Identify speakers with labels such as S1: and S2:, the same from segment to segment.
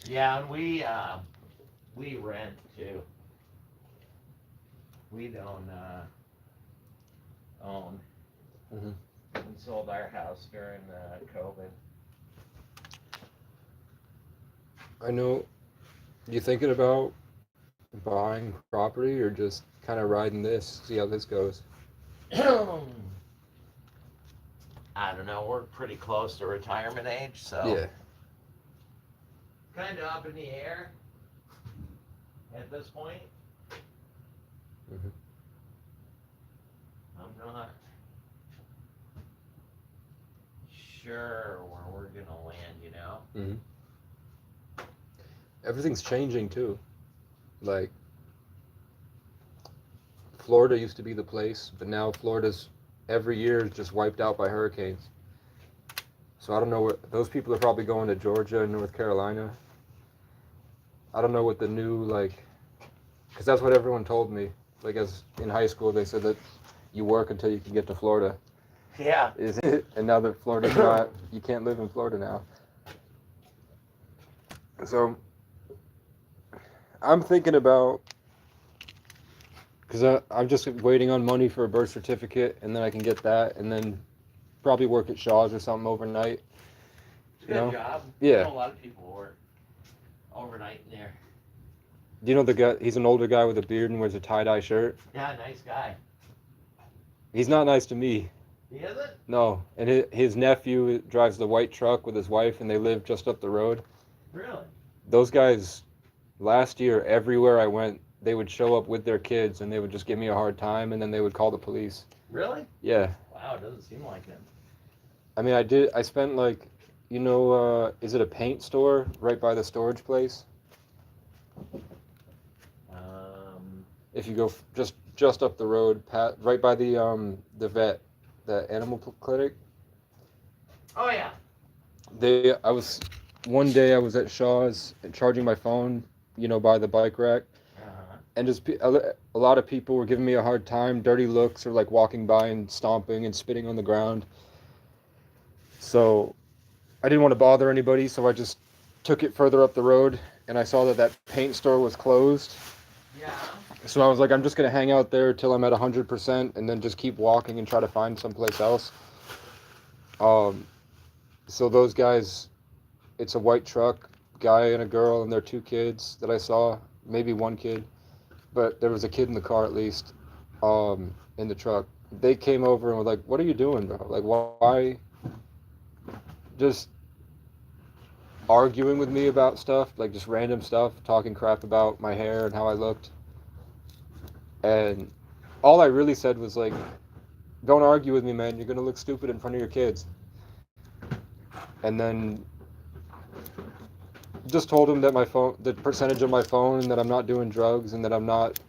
S1: Yeah, and we rent too. We don't own.
S2: Hmm.
S1: We sold our house during COVID.
S2: I know. You thinking about buying property or just kind of riding this, see how this goes?
S1: I don't know. We're pretty close to retirement age, so
S2: Yeah.
S1: kind of up in the air at this point.
S2: Hmm.
S1: I'm not sure where we're gonna land.
S2: Hmm. Everything's changing too. Like Florida used to be the place, but now Florida's every year is just wiped out by hurricanes. So I don't know what those people are probably going to Georgia and North Carolina. I don't know what the new because that's what everyone told me. Like as in high school, they said that you work until you can get to Florida.
S1: Yeah.
S2: Is it? And now that Florida's not, you can't live in Florida now. So I'm thinking about because I'm just waiting on money for a birth certificate, and then I can get that, and then probably work at Shaw's or something overnight.
S1: It's a
S2: You
S1: good
S2: know?
S1: job. I
S2: Yeah.
S1: know a lot of people work overnight in there.
S2: Do you know the guy? He's an older guy with a beard and wears a tie dye shirt.
S1: Yeah, nice guy.
S2: He's not nice to me.
S1: He isn't?
S2: No. And his nephew drives the white truck with his wife, and they live just up the road.
S1: Really?
S2: Those guys, last year, everywhere I went, they would show up with their kids and they would just give me a hard time, and then they would call the police.
S1: Really?
S2: Yeah.
S1: Wow, it doesn't seem like him.
S2: I mean, I spent like, is it a paint store right by the storage place?
S1: Um,
S2: If you go just up the road, right by the vet, the animal clinic.
S1: oh yeah.
S2: I was one day I was at Shaw's charging my phone, by the bike rack,
S1: Uh-huh.
S2: and just a lot of people were giving me a hard time, dirty looks, or like walking by and stomping and spitting on the ground. So I didn't want to bother anybody, so I just took it further up the road, and I saw that that paint store was closed.
S1: Yeah.
S2: So I was like, I'm just gonna hang out there till I'm at 100%, and then just keep walking and try to find someplace else. Um, so those guys, it's a white truck, guy and a girl and their two kids that I saw, maybe one kid, but there was a kid in the car at least, in the truck. They came over and were like, "What are you doing, bro? Like, why?" Just arguing with me about stuff, like just random stuff, talking crap about my hair and how I looked. And all I really said was like, "Don't argue with me, man. You're gonna look stupid in front of your kids." And then just told him that my phone, the percentage of my phone, and that I'm not doing drugs, and that I'm not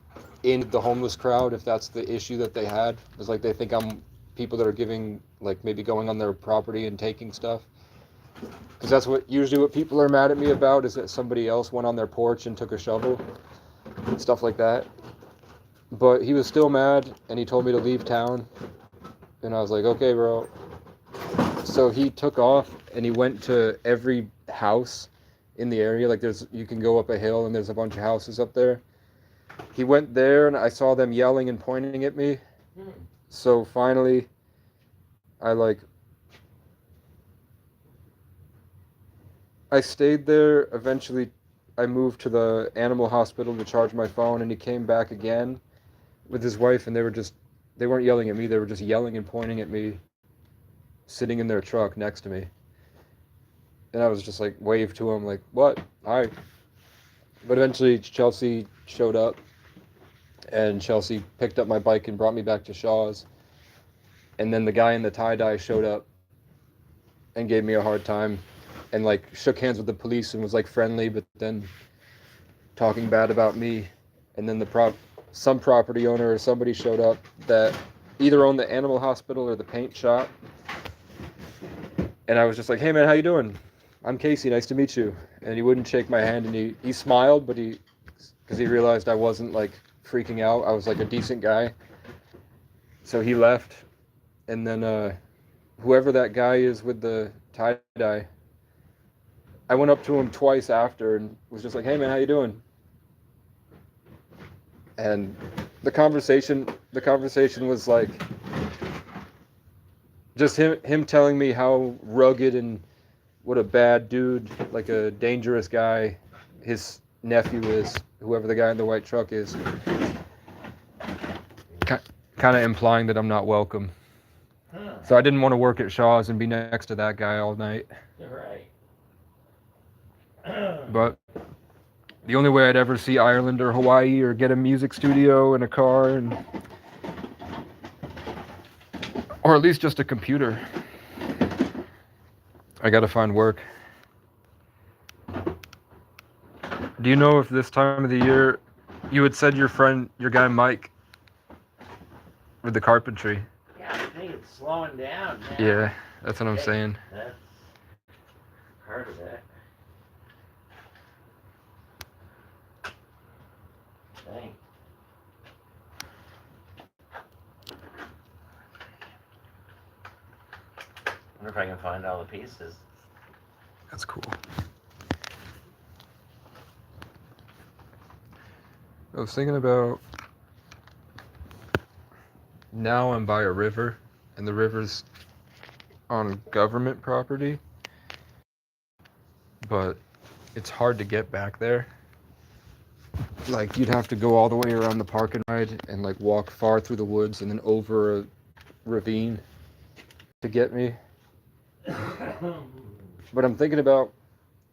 S2: in the homeless crowd. If that's the issue that they had, it's like they think I'm people that are giving, like maybe going on their property and taking stuff. Because that's what people are mad at me about, is that somebody else went on their porch and took a shovel, stuff like that. But he was still mad, and he told me to leave town, and I was like, okay, bro. So he took off, and he went to every house in the area. Like you can go up a hill, and there's a bunch of houses up there. He went there, and I saw them yelling and pointing at me.
S1: Hmm.
S2: So finally, I like I stayed there. Eventually, I moved to the animal hospital to charge my phone, and he came back again with his wife, and they weren't yelling at me. They were just yelling and pointing at me, sitting in their truck next to me. And I was just like, waved to him, like, what? Hi. But eventually, Chelsea showed up, and Chelsea picked up my bike and brought me back to Shaw's. And then the guy in the tie dye showed up and gave me a hard time, and like shook hands with the police and was like friendly, but then talking bad about me. And then some property owner or somebody showed up that either owned the animal hospital or the paint shop. And I was just like, hey man, how you doing? I'm Casey, nice to meet you. And he wouldn't shake my hand, and he smiled, but because he realized I wasn't like freaking out. I was like a decent guy. So he left. And then whoever that guy is with the tie dye, I went up to him twice after and was just like, "Hey man, how you doing?" And the conversation was like just him telling me how rugged and what a bad dude, like a dangerous guy his nephew is, whoever the guy in the white truck is. Kind of implying that I'm not welcome.
S1: Huh.
S2: So I didn't want to work at Shaw's and be next to that guy all night.
S1: Right.
S2: But the only way I'd ever see Ireland or Hawaii or get a music studio and a car and or at least just a computer, I gotta find work. Do you know if this time of the year you had said your guy Mike with the carpentry?
S1: Yeah, I think it's slowing down now.
S2: Yeah, that's what I'm saying.
S1: That's part of it. Dang. Wonder if I can find all the pieces.
S2: That's cool. I was thinking about now I'm by a river, and the river's on government property, but it's hard to get back there. Like, you'd have to go all the way around the park and ride and like walk far through the woods and then over a ravine to get me. But I'm thinking about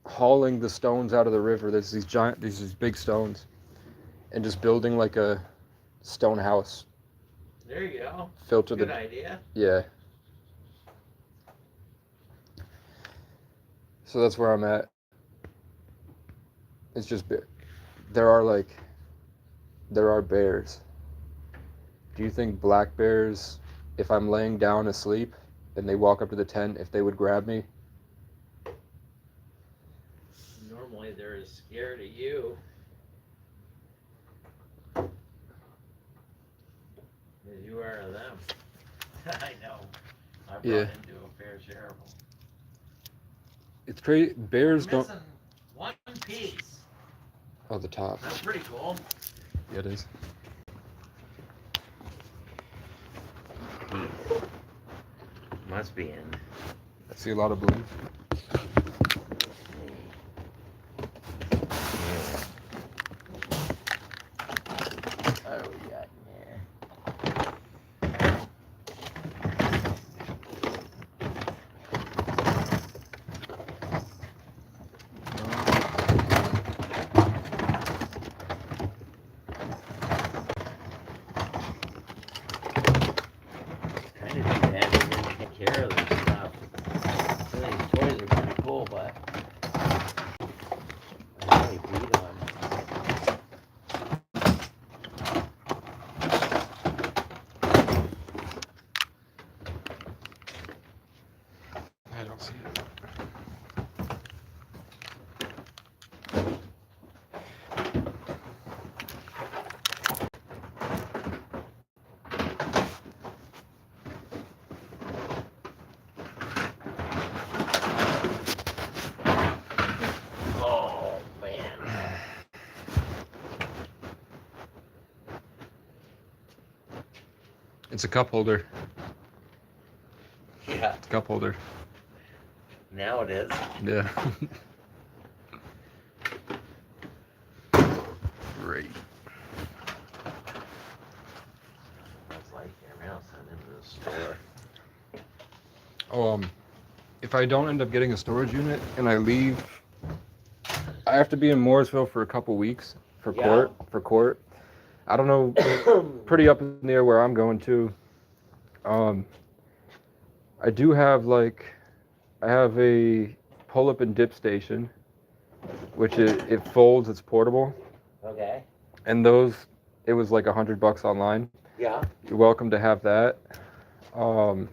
S2: hauling the stones out of the river. There's these big stones, and just building like a stone house.
S1: There you go.
S2: Filter
S1: Good idea.
S2: Yeah. So that's where I'm at. It's just there are bears. Do you think black bears, if I'm laying down asleep and they walk up to the tent, if they would grab me?
S1: Normally they're as scared of you as you are of them. I know. I brought into a fair share of them.
S2: It's crazy. Bears
S1: I'm
S2: don't.
S1: missing one piece.
S2: Oh, the top.
S1: That's pretty cool.
S2: Yeah, it is.
S1: Must be in.
S2: I see a lot of blue.
S1: What do we got in here? Kind of too bad we didn't take care of this stuff. Some of these toys are pretty cool, but I really beat on.
S2: I don't see it.
S1: Oh man.
S2: It's a cup holder.
S1: Yeah.
S2: It's a cup holder.
S1: Now it is.
S2: Yeah. Great.
S1: It's like everything else I'm into the store.
S2: Oh, if I don't end up getting a storage unit and I leave, I have to be in Mooresville for a couple weeks for
S1: Yeah.
S2: court. I don't know, pretty up in the air where I'm going to. I do have I have a pull-up and dip station, which it folds, it's portable,
S1: Okay.
S2: and it was like $100 online.
S1: Yeah.
S2: You're welcome to have that. And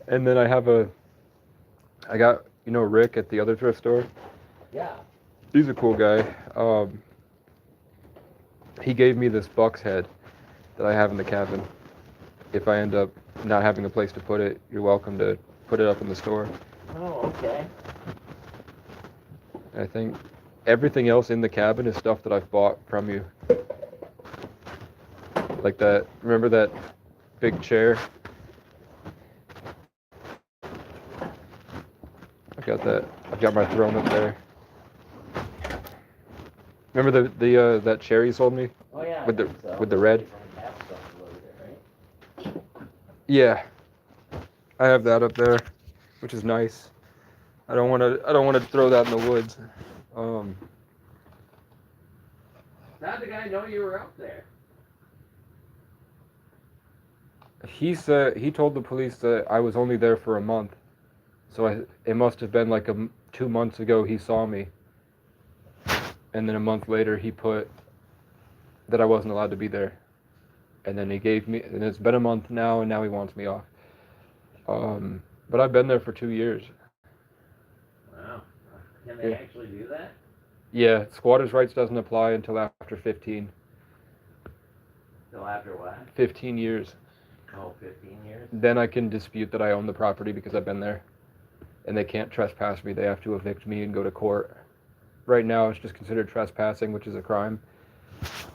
S2: then I got Rick at the other thrift store.
S1: Yeah.
S2: He's a cool guy. He gave me this Buck's head that I have in the cabin. If I end up not having a place to put it, you're welcome to put it up in the store.
S1: Oh, okay.
S2: I think everything else in the cabin is stuff that I've bought from you. Like that, remember that big chair? I've got my throne up there. Remember that chair you sold me?
S1: Oh yeah.
S2: With
S1: I
S2: the-
S1: think so.
S2: with the red?
S1: From Capstone a little bit, right?
S2: Yeah. I have that up there, which is nice. I don't want to throw that in the woods.
S1: How'd the guy know you were up there?
S2: He told the police that I was only there for a month. So it must have been like 2 months ago he saw me. And then a month later he put that I wasn't allowed to be there. And then he gave me, and it's been a month now, and now he wants me off. But I've been there for 2 years.
S1: Wow. Can they
S2: Yeah.
S1: actually do that?
S2: Yeah, squatters' rights doesn't apply until after 15.
S1: Till after what?
S2: 15 years.
S1: Oh, 15 years?
S2: Then I can dispute that I own the property because I've been there. And they can't trespass me. They have to evict me and go to court. Right now, it's just considered trespassing, which is a crime.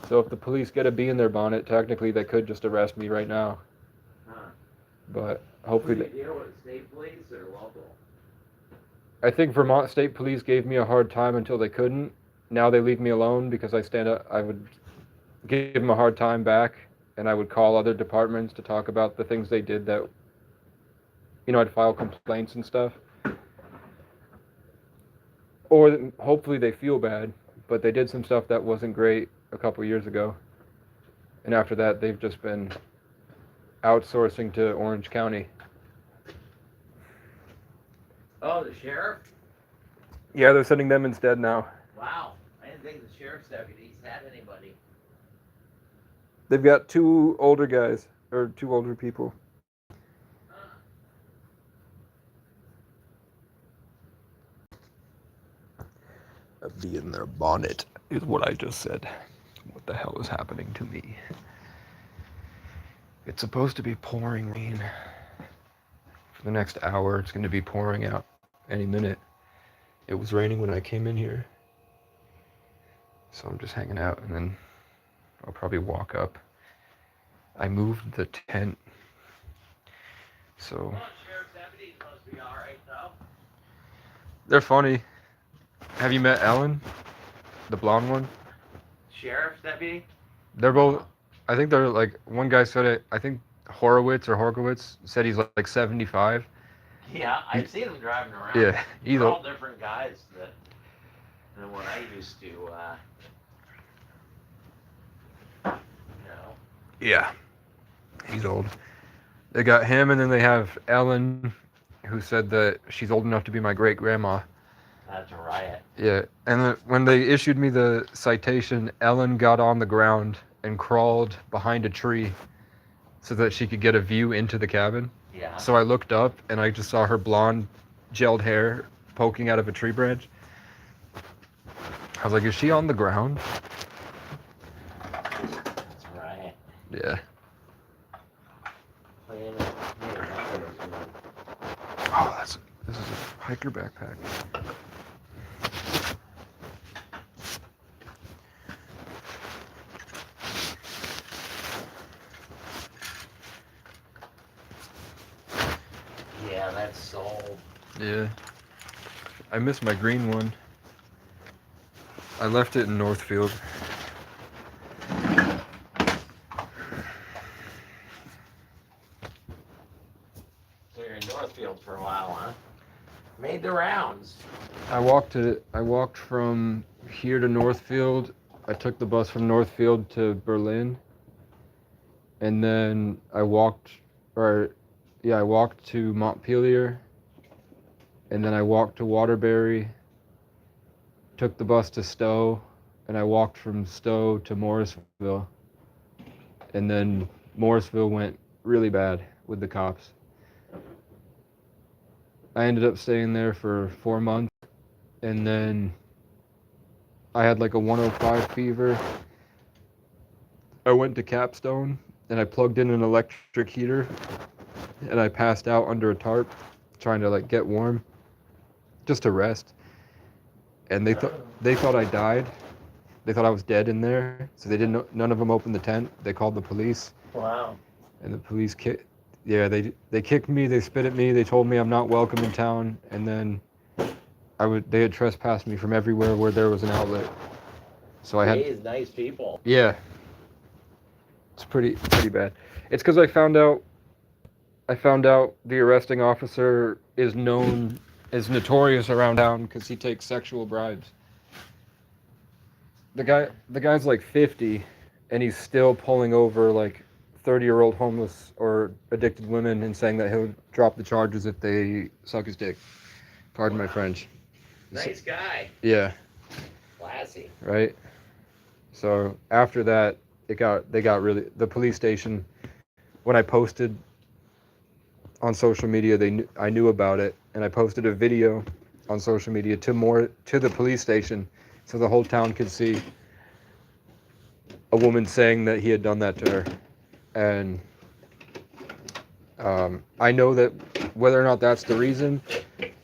S2: So if the police get a bee in their bonnet, technically they could just arrest me right now.
S1: Huh.
S2: But
S1: Who
S2: hopefully,
S1: do you deal with, state police or local?
S2: I think Vermont State Police gave me a hard time until they couldn't. Now they leave me alone because I stand up. I would give them a hard time back, and I would call other departments to talk about the things they did that, I'd file complaints and stuff. Or hopefully they feel bad, but they did some stuff that wasn't great a couple years ago. And after that, they've just been outsourcing to Orange County.
S1: Oh, the sheriff?
S2: Yeah, they're sending them instead now.
S1: Wow. I didn't think the sheriff's deputies had anybody.
S2: They've got 2 older guys, or 2 older people.
S1: Huh.
S2: A bee in their bonnet is what I just said. What the hell is happening to me? It's supposed to be pouring rain. For the next hour, it's going to be pouring out any minute. It was raining when I came in here. So I'm just hanging out, and then I'll probably walk up. I moved the tent. So
S1: Well, sheriff's deputies must be alright, though.
S2: they're funny. Have you met Ellen? The blonde one?
S1: Sheriff's deputy?
S2: They're both, I think they're like, one guy said it, I think Horowitz said he's like 75.
S1: Yeah, I've seen them driving around.
S2: Yeah,
S1: They're all different guys than what I used to,
S2: Yeah, he's old. They got him, and then they have Ellen, who said that she's old enough to be my great grandma.
S1: That's a riot.
S2: Yeah, and when they issued me the citation, Ellen got on the ground and crawled behind a tree so that she could get a view into the cabin.
S1: Yeah.
S2: So I looked up, and I just saw her blonde, gelled hair poking out of a tree branch. I was like, is she on the ground?
S1: That's a riot.
S2: Yeah. Oh, this is a hiker backpack.
S1: Yeah, that's sold.
S2: Yeah. I miss my green one. I left it in Northfield.
S1: So you're in Northfield for a while, huh? Made the rounds.
S2: I walked from here to Northfield. I took the bus from Northfield to Berlin. And then I walked to Montpelier. And then I walked to Waterbury. Took the bus to Stowe, and I walked from Stowe to Morrisville. And then Morrisville went really bad with the cops. I ended up staying there for 4 months, and then I had like a 105 fever. I went to Capstone, and I plugged in an electric heater, and I passed out under a tarp, trying to like get warm, just to rest. and they thought I died. They thought I was dead in there, so they didn't know, none of them opened the tent. They called the police,
S1: Wow.
S2: and the police they kicked me, they spit at me, they told me I'm not welcome in town, and then they had trespassed me from everywhere where there was an outlet. So I had
S1: Jeez, nice people.
S2: yeah. It's pretty bad. It's because I found out the arresting officer is notorious around town because he takes sexual bribes. The guy's like 50, and he's still pulling over like 30-year-old homeless or addicted women and saying that he'll drop the charges if they suck his dick. Pardon my French.
S1: Nice guy.
S2: Yeah,
S1: Classy.
S2: right. So after that, the police station. When I posted on social media, I knew about it, and I posted a video on social media to the police station, so the whole town could see a woman saying that he had done that to her. And I know that whether or not that's the reason,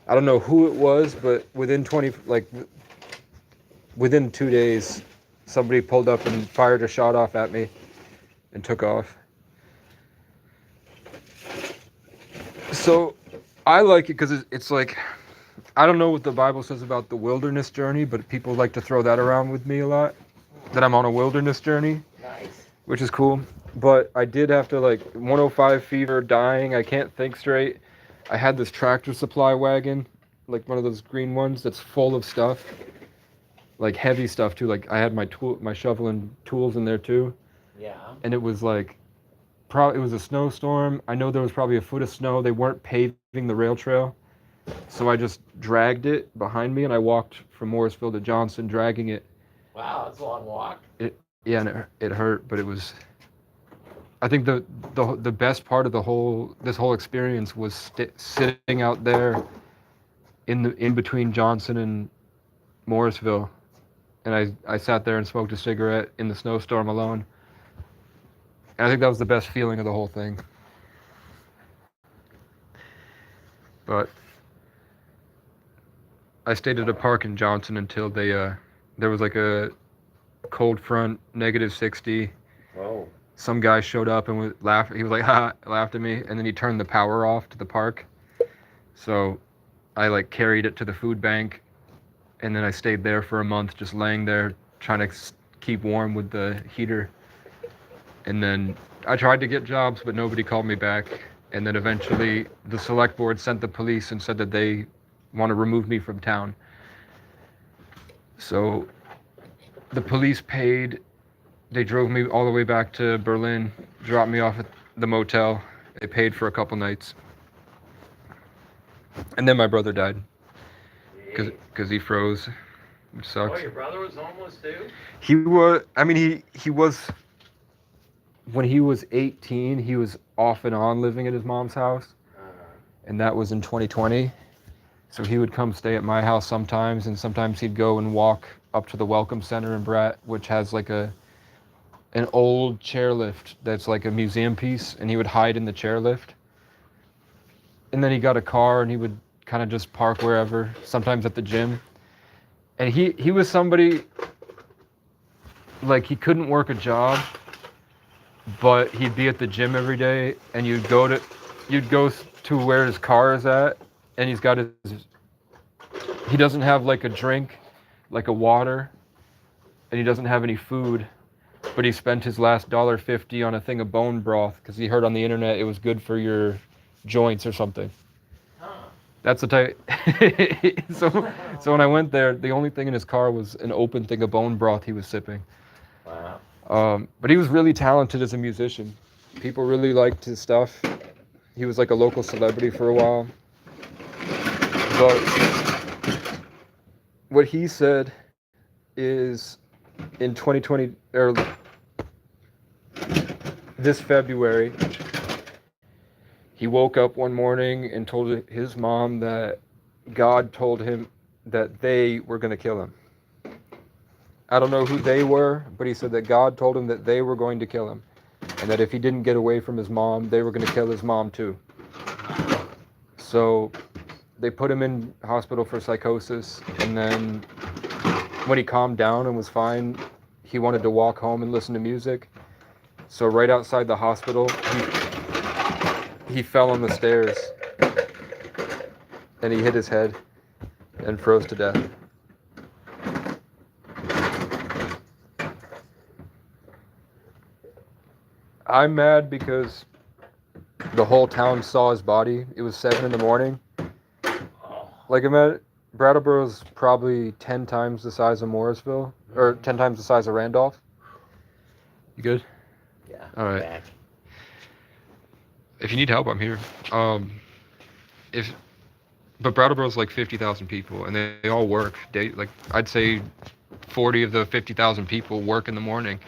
S2: I don't know who it was, but within 2 days, somebody pulled up and fired a shot off at me and took off. So I like it because it's like, I don't know what the Bible says about the wilderness journey, but people like to throw that around with me a lot, that I'm on a wilderness journey.
S1: Nice.
S2: Which is cool. But I did have to, like, 105 fever, dying, I can't think straight. I had this Tractor Supply wagon, like one of those green ones that's full of stuff. Like heavy stuff too. Like I had my shovel and tools in there too.
S1: Yeah.
S2: And it was like, it was a snowstorm. I know there was probably a foot of snow. They weren't paving the rail trail. So I just dragged it behind me, and I walked from Morrisville to Johnson dragging it.
S1: Wow, that's a long walk.
S2: Yeah, and it hurt, but it was. I think the best part of this whole experience was sitting out there in between Johnson and Morrisville, and I sat there and smoked a cigarette in the snowstorm alone. And I think that was the best feeling of the whole thing. But I stayed at a park in Johnson until there was like a cold front, -60.
S1: Whoa.
S2: Some guy showed up and he was like, ha, laughed at me, and then he turned the power off to the park. So I like carried it to the food bank, and then I stayed there for a month, just laying there, trying to keep warm with the heater. And then I tried to get jobs, but nobody called me back. And then eventually the select board sent the police and said that they want to remove me from town. So the police paid. They drove me all the way back to Berlin, dropped me off at the motel. They paid for a couple nights. And then my brother died because he froze, which sucks.
S1: Oh, your brother was homeless too?
S2: He was, when he was 18, he was off and on living at his mom's house. And that was in 2020. So he would come stay at my house sometimes, and sometimes he'd go and walk up to the Welcome Center in Bratt, which has like an old chairlift that's like a museum piece, and he would hide in the chairlift. And then he got a car, and he would kind of just park wherever, sometimes at the gym. And he was somebody, like, he couldn't work a job, but he'd be at the gym every day, and you'd go to where his car is at, and he doesn't have like a drink, like a water, and he doesn't have any food, but he spent his last $1.50 on a thing of bone broth because he heard on the internet it was good for your joints or something. That's the type. So when I went there, the only thing in his car was an open thing of bone broth he was sipping.
S1: Wow.
S2: But he was really talented as a musician. People really liked his stuff. He was like a local celebrity for a while. But what he said is in 2020, or this February, he woke up one morning and told his mom that God told him that they were going to kill him. I don't know who they were, but he said that God told him that they were going to kill him, and that if he didn't get away from his mom, they were going to kill his mom too. So they put him in hospital for psychosis, and then when he calmed down and was fine, he wanted to walk home and listen to music. So right outside the hospital, he fell on the stairs, and he hit his head and froze to death. I'm mad because the whole town saw his body. It was 7 in the morning. Like, I'm at Brattleboro's probably 10 times the size of Morrisville, or 10 times the size of Randolph. You good?
S1: Yeah.
S2: All right.
S1: Back.
S2: If you need help, I'm here. But Brattleboro's like 50,000 people, and they all work. Like, I'd say 40 of the 50,000 people work in the morning.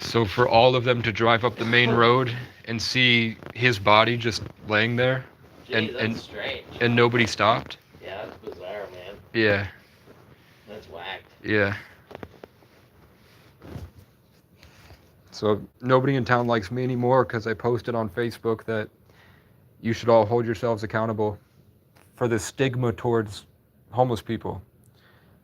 S2: So for all of them to drive up the main road and see his body just laying there,
S1: Gee, that's strange.
S2: and nobody stopped.
S1: Yeah, that's bizarre, man.
S2: Yeah.
S1: That's whacked.
S2: Yeah. So nobody in town likes me anymore because I posted on Facebook that you should all hold yourselves accountable for the stigma towards homeless people.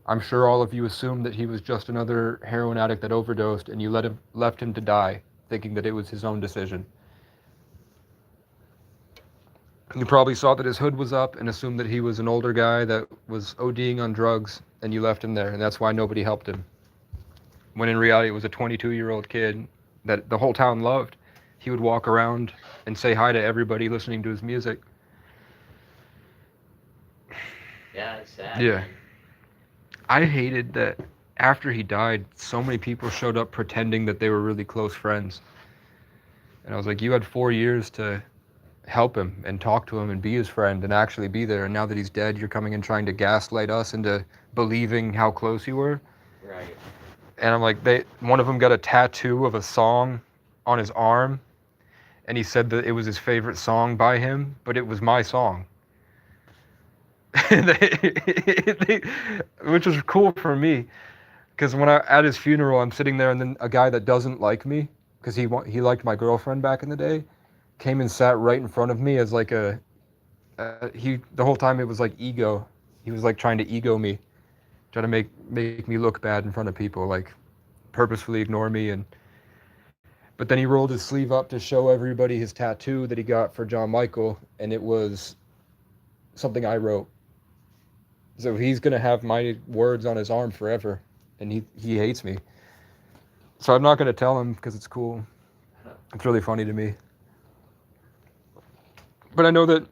S2: I'm sure all of you assumed that he was just another heroin addict that overdosed, and you left him to die, thinking that it was his own decision. You probably saw that his hood was up and assumed that he was an older guy that was ODing on drugs, and you left him there, and that's why nobody helped him. When in reality, it was a 22-year-old kid that the whole town loved. He would walk around and say hi to everybody listening to his music.
S1: Yeah, it's sad.
S2: Yeah.
S1: Man.
S2: I hated that after he died, so many people showed up pretending that they were really close friends. And I was like, you had 4 years to help him and talk to him and be his friend and actually be there. And now that he's dead, you're coming and trying to gaslight us into believing how close you were.
S1: Right.
S2: And I'm like, one of them got a tattoo of a song on his arm. And he said that it was his favorite song by him, but it was my song. Which was cool for me, because when at his funeral, I'm sitting there, and then a guy that doesn't like me, because he liked my girlfriend back in the day, came and sat right in front of me as like the whole time it was like ego. He was like trying to ego me, try to make me look bad in front of people, like purposefully ignore me. But then he rolled his sleeve up to show everybody his tattoo that he got for John Michael, and it was something I wrote. So he's gonna have my words on his arm forever, and he hates me. So I'm not gonna tell him because it's cool. It's really funny to me. But I know that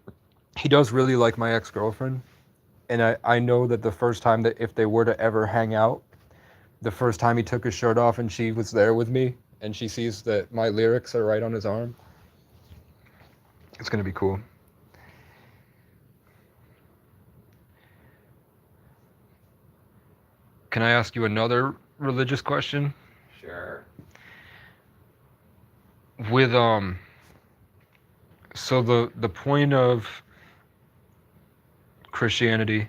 S2: he does really like my ex-girlfriend, and I know that the first time that if they were to ever hang out, the first time he took his shirt off and she was there with me, and she sees that my lyrics are right on his arm, it's gonna be cool. Can I ask you another religious question?
S1: Sure.
S2: With so the point of Christianity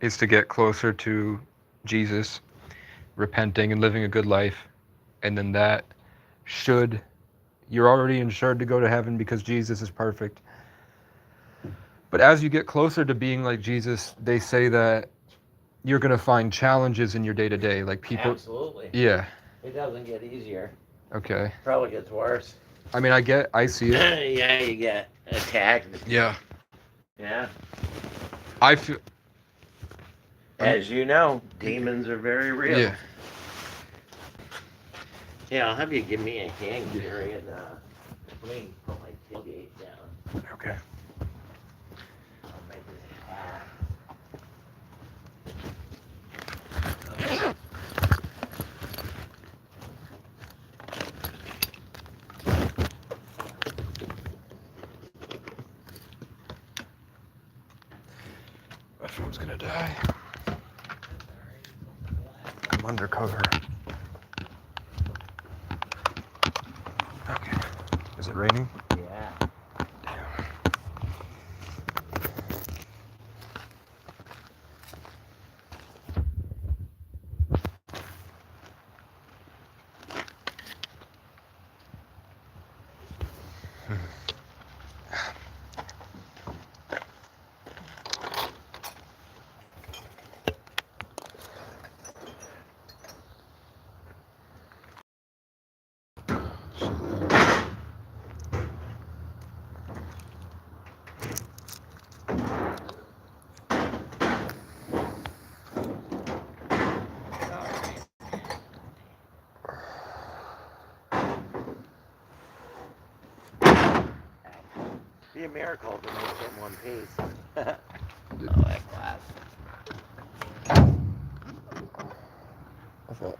S2: is to get closer to Jesus, repenting and living a good life, and then you're already insured to go to heaven because Jesus is perfect. But as you get closer to being like Jesus, they say that you're going to find challenges in your day-to-day, like people.
S1: Absolutely.
S2: Yeah.
S1: It doesn't get easier.
S2: Okay.
S1: Probably gets worse.
S2: I mean, I see it.
S1: Yeah, you get attacked.
S2: Yeah.
S1: Yeah.
S2: I feel.
S1: As you know, demons are very real.
S2: Yeah.
S1: Yeah, I'll have you give me a hand, Gary, and let me put my tailgate down.
S2: Okay.
S1: I'll make this fast.
S2: My phone's gonna die. I'm undercover. Okay. Is it raining?
S1: Yeah. be a miracle if it makes it in one piece. Oh, that glass.
S2: I thought,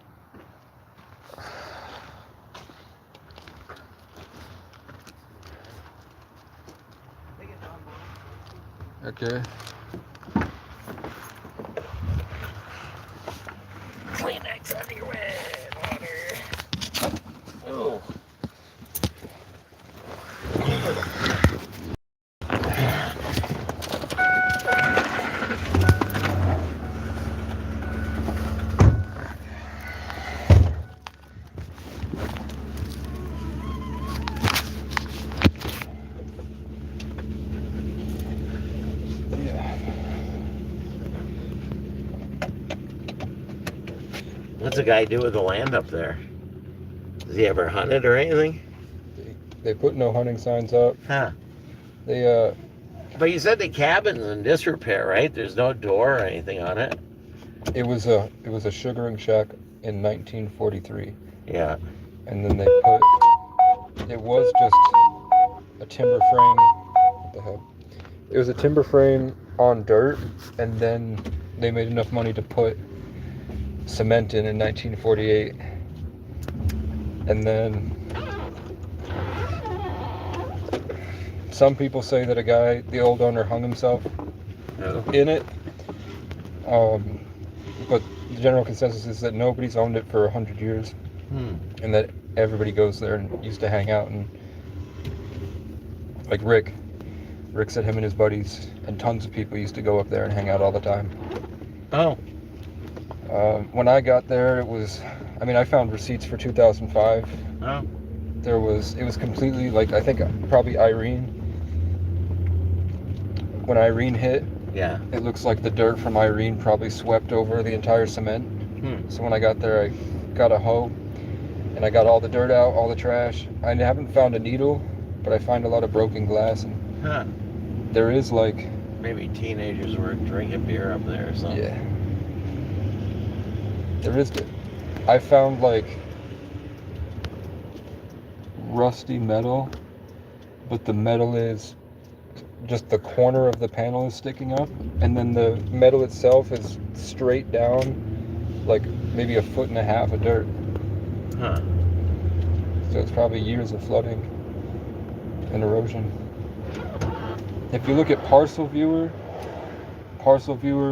S2: okay.
S1: Kleenex everywhere, water. Oh.
S2: Yeah.
S1: What's the guy do with the land up there? Does he ever hunt it or anything?
S2: They put no hunting signs up.
S1: Huh.
S2: They
S1: But you said the cabin's in disrepair, right? There's no door or anything on it.
S2: it was a sugaring shack in 1943,
S1: Yeah.
S2: and then they put it was just a timber frame. What the hell? It was a timber frame on dirt, and then they made enough money to put cement in 1948, and then some people say that the old owner, hung himself
S1: No.
S2: in it. But the general consensus is that nobody's owned it for 100 years, and that everybody goes there and used to hang out. And like Rick said him and his buddies and tons of people used to go up there and hang out all the time.
S1: Oh.
S2: When I got there, I found receipts for 2005.
S1: Oh.
S2: It was completely, like, I think probably Irene. When Irene hit,
S1: Yeah.
S2: it looks like the dirt from Irene probably swept over the entire cement. So when I got there, I got a hoe and I got all the dirt out, all the trash. I haven't found a needle, but I find a lot of broken glass, and
S1: Huh.
S2: there is, like,
S1: Maybe teenagers were drinking beer up there or something.
S2: yeah. There is. I found, like, rusty metal, but the metal is just the corner of the panel is sticking up, and then the metal itself is straight down, like maybe 1.5 feet of dirt.
S1: Huh.
S2: So it's probably years of flooding and erosion. If you look at Parcel Viewer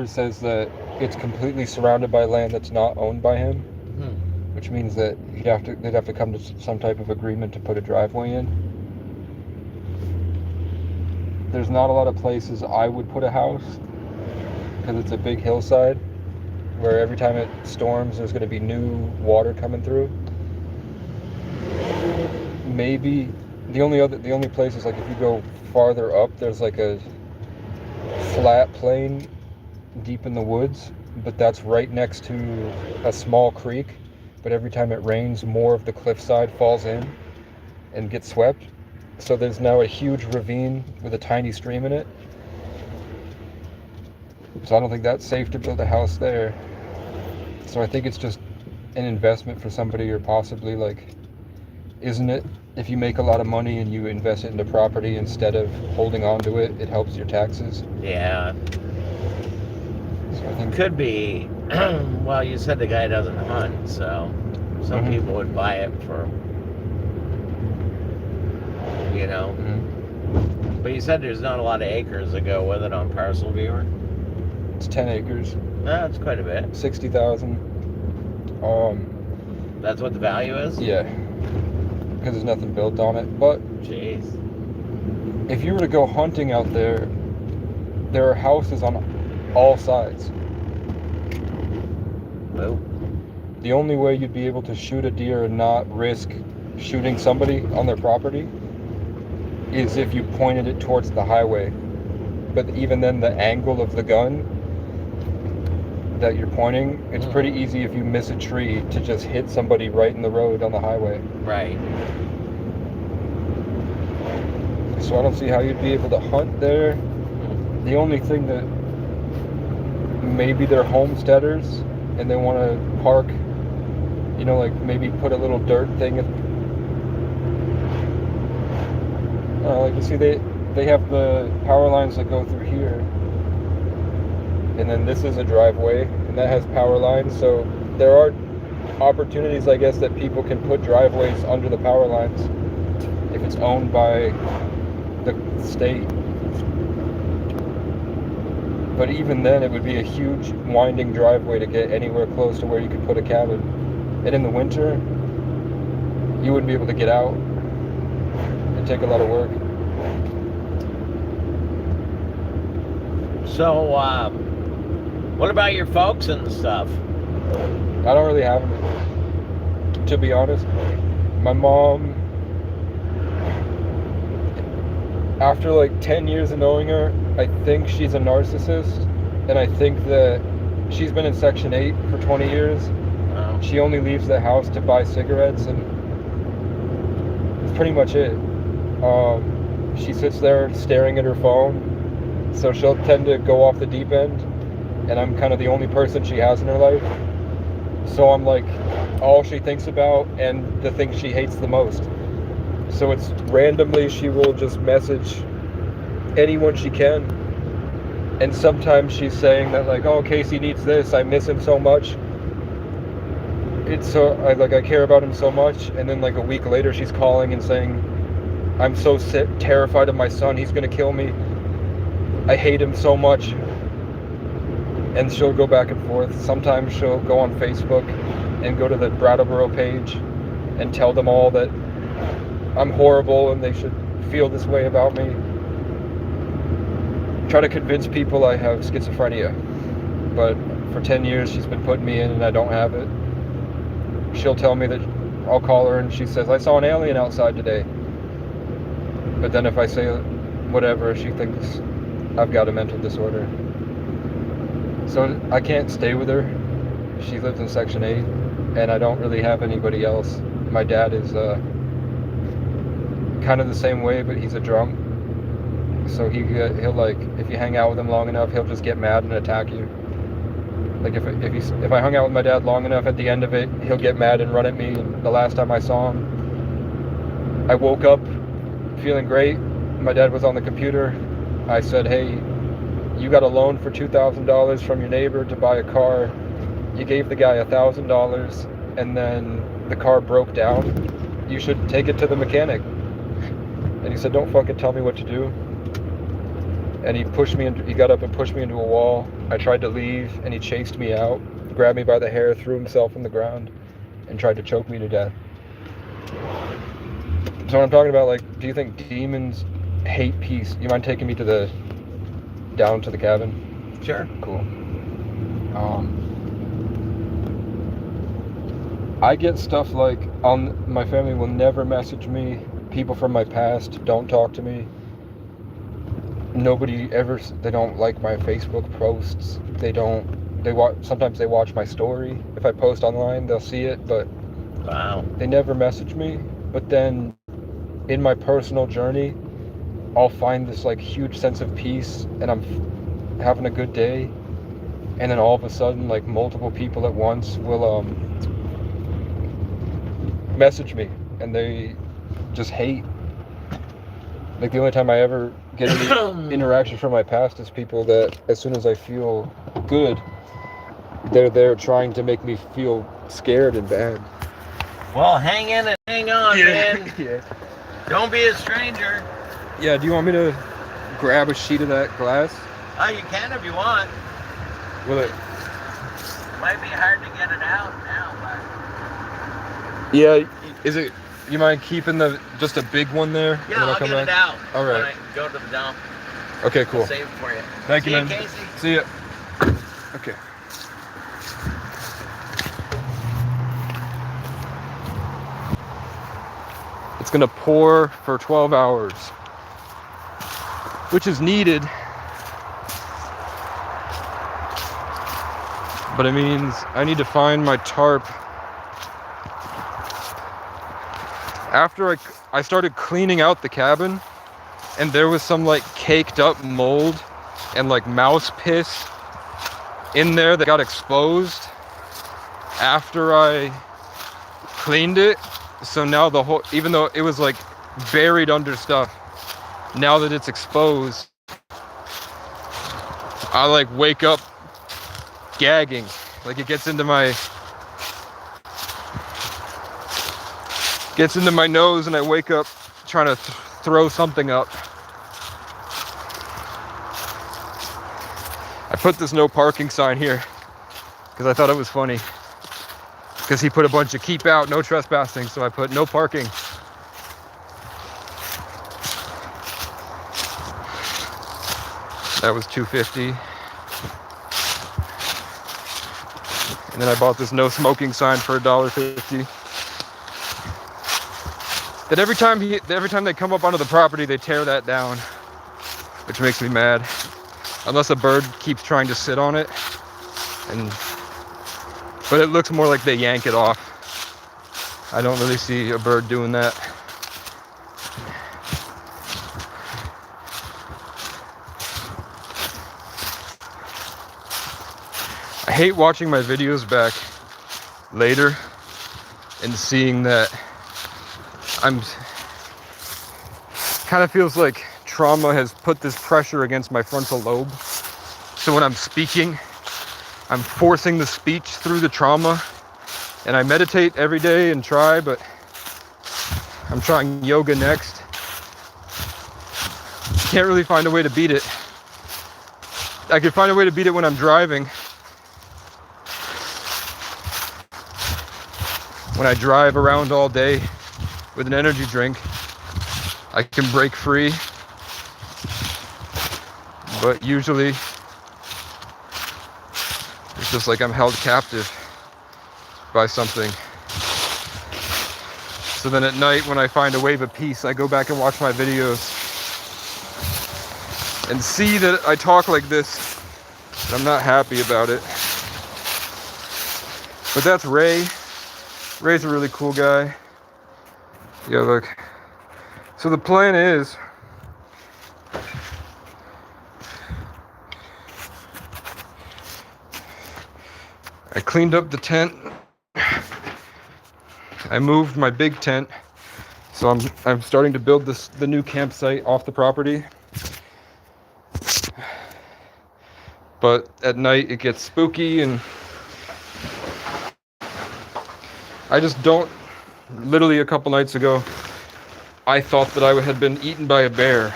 S2: says that it's completely surrounded by land that's not owned by him, which means that they'd have to come to some type of agreement to put a driveway in. There's not a lot of places I would put a house because it's a big hillside where every time it storms there's going to be new water coming through. Maybe the only place is, like, if you go farther up, there's like a flat plain deep in the woods, but that's right next to a small creek, but every time it rains more of the cliffside falls in and gets swept. So there's now a huge ravine with a tiny stream in it. So I don't think that's safe to build a house there. So I think it's just an investment for somebody, or possibly, like, isn't it? If you make a lot of money and you invest it into property instead of holding on to it, it helps your taxes.
S1: Yeah.
S2: So I think
S1: Could be. Well, you said the guy doesn't hunt, so some
S2: Mhm.
S1: people would buy it for, you know.
S2: Mhm.
S1: But you said there's not a lot of acres that go with it on Parcel Viewer.
S2: It's 10 acres,
S1: That's quite a bit.
S2: 60,000.
S1: That's what the value is?
S2: Yeah, because there's nothing built on it. But
S1: Jeez.
S2: if you were to go hunting out there, there are houses on all sides.
S1: Well,
S2: The only way you'd be able to shoot a deer and not risk shooting somebody on their property is if you pointed it towards the highway. But even then, the angle of the gun that you're pointing, it's pretty easy if you miss a tree to just hit somebody right in the road on the highway.
S1: right.
S2: So I don't see how you'd be able to hunt there. The only thing that maybe they're homesteaders and they want to park, you know, like maybe put a little dirt thing. Like, you see, they have the power lines that go through here, and then this is a driveway, and that has power lines. So there are opportunities, I guess, that people can put driveways under the power lines if it's owned by the state. But even then, it would be a huge winding driveway to get anywhere close to where you could put a cabin. And in the winter, you wouldn't be able to get out. It'd take a lot of work.
S1: So, what about your folks and stuff?
S2: I don't really have them, to be honest. My mom, after like 10 years of knowing her, I think she's a narcissist, and I think that she's been in Section 8 for 20 years.
S1: Wow.
S2: She only leaves the house to buy cigarettes, and that's pretty much it. She sits there staring at her phone, so she'll tend to go off the deep end, and I'm kind of the only person she has in her life. So I'm like all she thinks about and the thing she hates the most. So it's randomly she will just message anyone she can. And sometimes she's saying that like, oh, Casey needs this, I miss him so much. It's so, I care about him so much. And then like a week later she's calling and saying, I'm so terrified of my son, he's gonna kill me. I hate him so much. And she'll go back and forth. Sometimes she'll go on Facebook and go to the Brattleboro page and tell them all that I'm horrible and they should feel this way about me. Try to convince people I have schizophrenia. But for 10 years she's been putting me in and I don't have it. She'll tell me that I'll call her and she says, I saw an alien outside today. But then if I say whatever, she thinks I've got a mental disorder. So I can't stay with her. She lives in Section 8, and I don't really have anybody else. My dad is kind of the same way, but he's a drunk. So he'll like, if you hang out with him long enough, he'll just get mad and attack you. Like if I hung out with my dad long enough, at the end of it, he'll get mad and run at me. And the last time I saw him, I woke up feeling great. My dad was on the computer. I said, hey, you got a loan for $2,000 from your neighbor to buy a car. You gave the guy $1,000 and then the car broke down. You should take it to the mechanic. And he said, don't fucking tell me what to do. And he got up and pushed me into a wall. I tried to leave and he chased me out, grabbed me by the hair, threw himself on the ground and tried to choke me to death. So when I'm talking about, like, do you think demons hate peace? You mind taking me down to the cabin?
S1: Sure.
S2: Cool. I get stuff like, my family will never message me. People from my past don't talk to me. Nobody ever, they don't like my Facebook posts. Sometimes they watch my story. If I post online, they'll see it, but
S1: wow,
S2: they never message me. But then in my personal journey, I'll find this like huge sense of peace and I'm having a good day, and then all of a sudden like multiple people at once will message me and they just hate. Like the only time I ever get any interaction from my past is people that as soon as I feel good, they're there trying to make me feel scared and bad.
S1: Well, hang in and hang on, man.
S2: Yeah.
S1: Don't be a stranger.
S2: Yeah, do you want me to grab a sheet of that glass?
S1: Oh, you can if you want.
S2: Will it?
S1: Might be hard to get it out now, but...
S2: Yeah, is it... You mind keeping just a big one there?
S1: Yeah, I'll get it out.
S2: All right.
S1: When I go to the dump.
S2: Okay, cool.
S1: I'll save it for you.
S2: Thank you, man.
S1: See you, Casey.
S2: See ya. Okay. It's gonna pour for 12 hours, which is needed, but it means I need to find my tarp. After I started cleaning out the cabin, and there was some like caked up mold and like mouse piss in there that got exposed after I cleaned it. So now the whole, even though it was like buried under stuff, now that it's exposed, I like wake up gagging. Like it gets into my nose and I wake up trying to throw something up. I put this no parking sign here because I thought it was funny. Because he put a bunch of keep out, no trespassing, so I put no parking. That was $2.50. And then I bought this no smoking sign for $1.50. That every time they come up onto the property, they tear that down, which makes me mad. Unless a bird keeps trying to sit on it, but it looks more like they yank it off. I don't really see a bird doing that. I hate watching my videos back later and seeing that kind of feels like trauma has put this pressure against my frontal lobe. So when I'm speaking, I'm forcing the speech through the trauma. And I meditate every day and try, but I'm trying yoga next. Can't really find a way to beat it. I could find a way to beat it when I'm driving. When I drive around all day with an energy drink, I can break free. But usually, it's just like I'm held captive by something. So then at night, when I find a wave of peace, I go back and watch my videos and see that I talk like this. And I'm not happy about it. But that's Ray. Ray's a really cool guy. Yeah, look. So the plan is, I cleaned up the tent. I moved my big tent. So I'm starting to build the new campsite off the property. But at night it gets spooky and I just don't. Literally a couple nights ago, I thought that I had been eaten by a bear.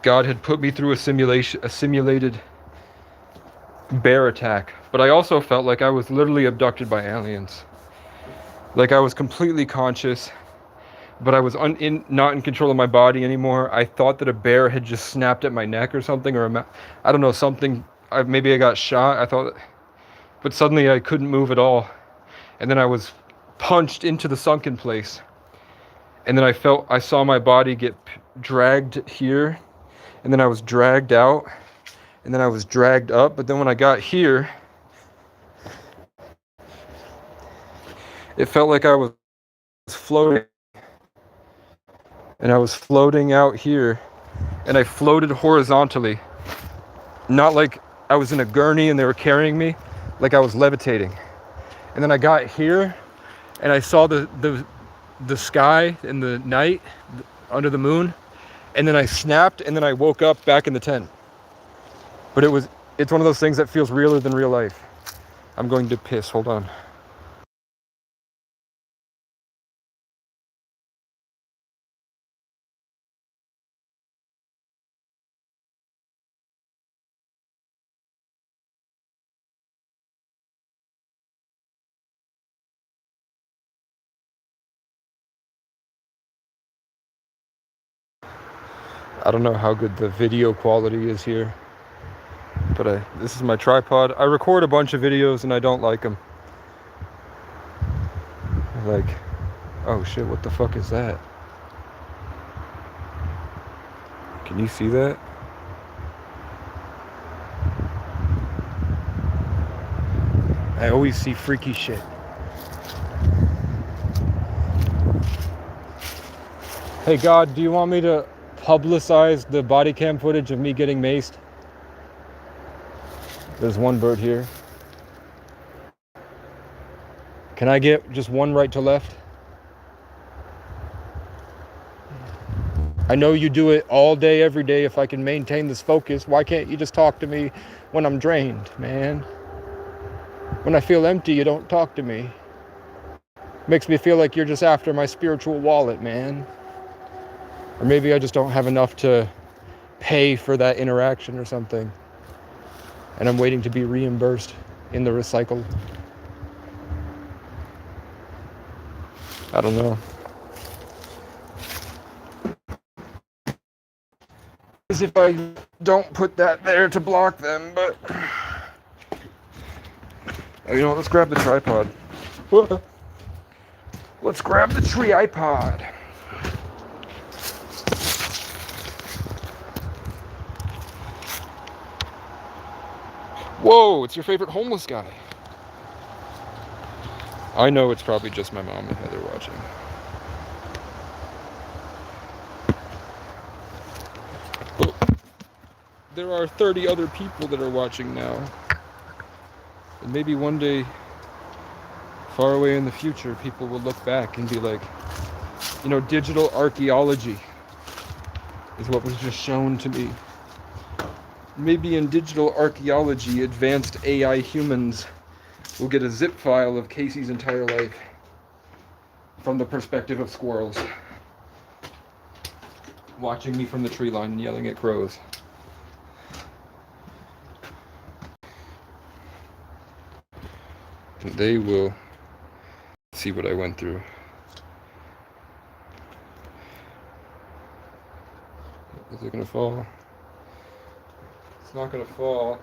S2: God had put me through a simulated bear attack. But I also felt like I was literally abducted by aliens. Like I was completely conscious, but I was not in control of my body anymore. I thought that a bear had just snapped at my neck or something, or I don't know, something. Maybe I got shot. I thought, but suddenly I couldn't move at all. And then I was punched into the sunken place. And then I saw my body get dragged here. And then I was dragged out. And then I was dragged up. But then when I got here, it felt like I was floating. And I was floating out here. And I floated horizontally. Not like I was in a gurney and they were carrying me. Like I was levitating. And then I got here and I saw the sky in the night under the moon. And then I snapped and then I woke up back in the tent. But it's one of those things that feels realer than real life. I'm going to piss, hold on. I don't know how good the video quality is here, but this is my tripod. I record a bunch of videos and I don't like them. Like, oh shit, what the fuck is that? Can you see that? I always see freaky shit. Hey God, do you want me to publicize the body cam footage of me getting maced? There's one bird here. Can I get just one right to left? I know you do it all day, every day. If I can maintain this focus, why can't you just talk to me when I'm drained, man? When I feel empty, you don't talk to me. Makes me feel like you're just after my spiritual wallet, man. Or maybe I just don't have enough to pay for that interaction or something. And I'm waiting to be reimbursed in the recycle. I don't know. As if I don't put that there to block them, but oh, you know what? Let's grab the tripod. Let's grab the tripod. Whoa, it's your favorite homeless guy. I know it's probably just my mom and Heather watching. But there are 30 other people that are watching now. And maybe one day, far away in the future, people will look back and be like, you know, digital archaeology is what was just shown to me. Maybe in digital archaeology, advanced AI humans will get a zip file of Casey's entire life from the perspective of squirrels, watching me from the tree line and yelling at crows. And they will see what I went through. Is it gonna fall? It's not gonna fall.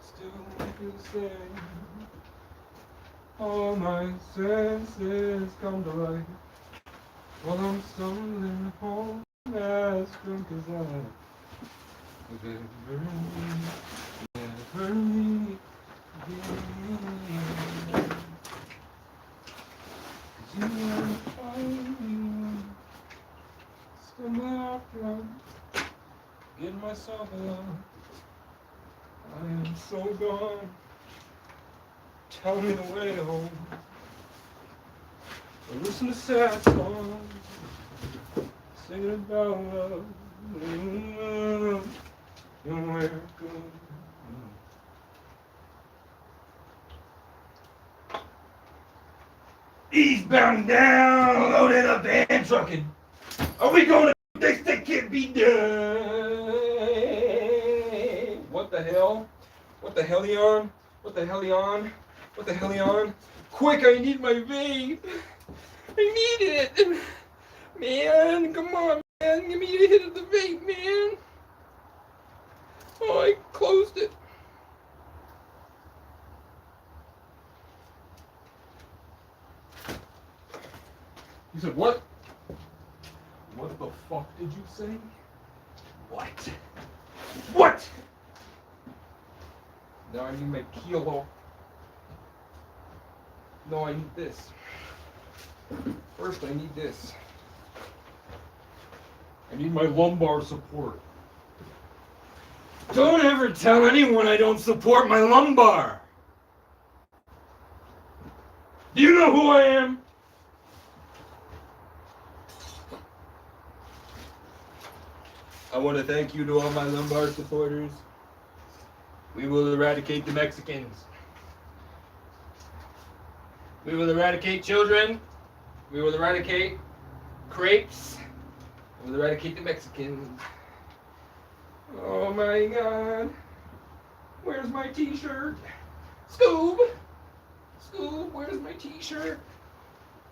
S2: Still feel the same. All my senses come to life while I'm stumbling home as drunk as I was ever meet again. 'Cause you are the only one. Stumble after I get myself alone. I am so gone. Tell me the way home. I listen to sad songs, singing about love, and where it goes. Eastbound down, loaded up and trucking. Are we going to this that can't be done? What the hell? What the hell you on? What the hell you on? What the hell you on? Quick, I need my vape. I need it. Man, come on, man. Give me a hit of the vape, man. Oh, I closed it. You said what? What the fuck did you say? What? What? Now I need my kilo. No, I need this. First, I need this. I need my lumbar support. Don't ever tell anyone I don't support my lumbar. Do you know who I am? I want to thank you to all my lumbar supporters. We will eradicate the Mexicans. We will eradicate children. We will eradicate crepes. We will eradicate the Mexicans. Oh my God. Where's my t-shirt? Scoob! Scoob, where's my t-shirt?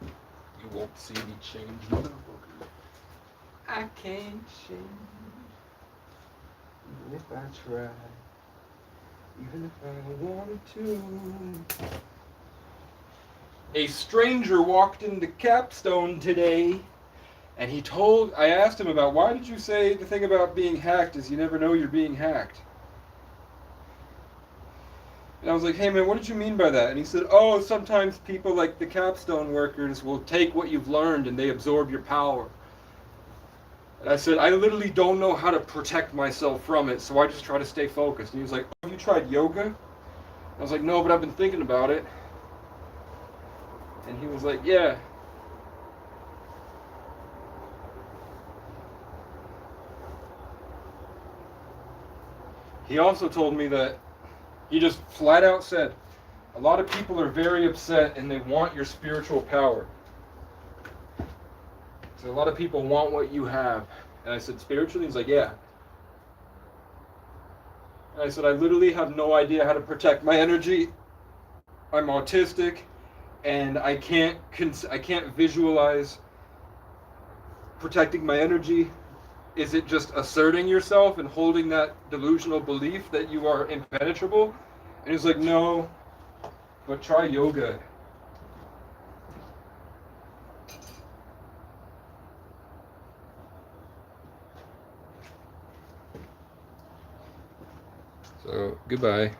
S2: You won't see me change, motherfucker. I can't change. Even if I try. Even if I wanted to. A stranger walked into Capstone today, and I asked him about, why did you say the thing about being hacked is you never know you're being hacked? And I was like, hey man, what did you mean by that? And he said, oh, sometimes people like the Capstone workers will take what you've learned and they absorb your power. And I said, I literally don't know how to protect myself from it, so I just try to stay focused. And he was like, have you tried yoga? I was like, no, but I've been thinking about it. And he was like, yeah. He also told me that he just flat out said, a lot of people are very upset and they want your spiritual power. So a lot of people want what you have. And I said, spiritually? He's like, yeah. And I said, I literally have no idea how to protect my energy. I'm autistic, and I can't visualize protecting my energy. Is it just asserting yourself and holding that delusional belief that you are impenetrable? And he's like, no, but try yoga. So, goodbye.